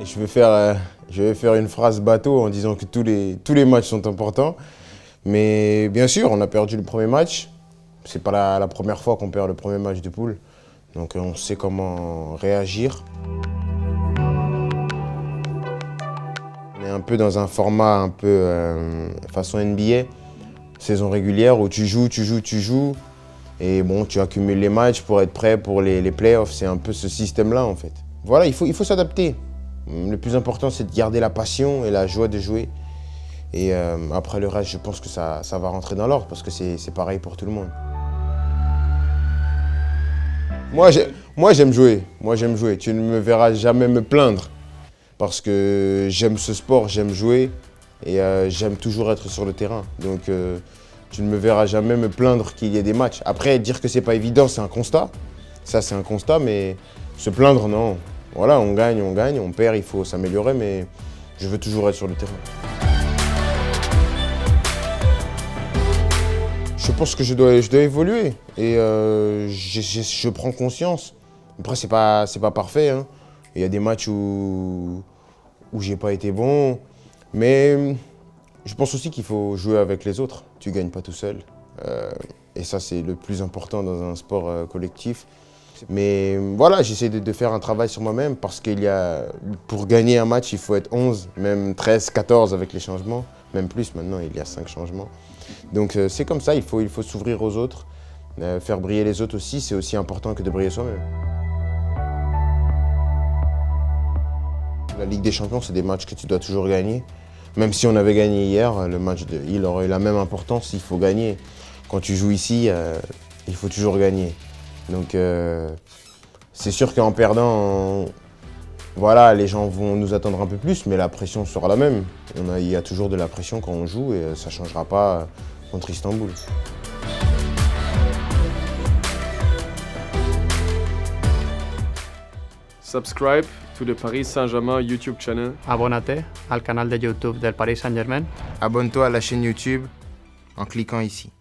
Je vais faire une phrase bateau en disant que tous les matchs sont importants. Mais bien sûr, on a perdu le premier match. C'est pas la première fois qu'on perd le premier match de poule. Donc on sait comment réagir. On est un peu dans un format un peu façon NBA, saison régulière où tu joues. Et bon, tu accumules les matchs pour être prêt pour les playoffs. C'est un peu ce système-là en fait. Voilà, il faut s'adapter. Le plus important, c'est de garder la passion et la joie de jouer. Et après le reste, je pense que ça va rentrer dans l'ordre parce que c'est pareil pour tout le monde. Moi, j'aime jouer. Tu ne me verras jamais me plaindre parce que j'aime ce sport, j'aime jouer et j'aime toujours être sur le terrain. Donc, tu ne me verras jamais me plaindre qu'il y ait des matchs. Après, dire que c'est pas évident, c'est un constat. Ça, c'est un constat, mais se plaindre, non. Voilà, on gagne, on perd, il faut s'améliorer, mais je veux toujours être sur le terrain. Je pense que je dois évoluer et je prends conscience. Après, c'est pas parfait, hein. Il y a des matchs où j'ai pas été bon, mais je pense aussi qu'il faut jouer avec les autres. Tu gagnes pas tout seul. Et ça, c'est le plus important dans un sport collectif. Mais voilà, j'essaie de faire un travail sur moi-même parce pour gagner un match, il faut être 11, même 13, 14 avec les changements. Même plus, maintenant, il y a 5 changements. Donc c'est comme ça, il faut s'ouvrir aux autres. Faire briller les autres aussi, c'est aussi important que de briller soi-même. La Ligue des Champions, c'est des matchs que tu dois toujours gagner. Même si on avait gagné hier, le match il aurait eu la même importance, il faut gagner. Quand tu joues ici, il faut toujours gagner. Donc c'est sûr qu'en perdant, voilà, les gens vont nous attendre un peu plus, mais la pression sera la même. Il y a toujours de la pression quand on joue et ça ne changera pas contre Istanbul. Subscribe to the Paris Saint-Germain YouTube channel. Abónate al canal de YouTube del Paris Saint-Germain. Abonne-toi à la chaîne YouTube en cliquant ici.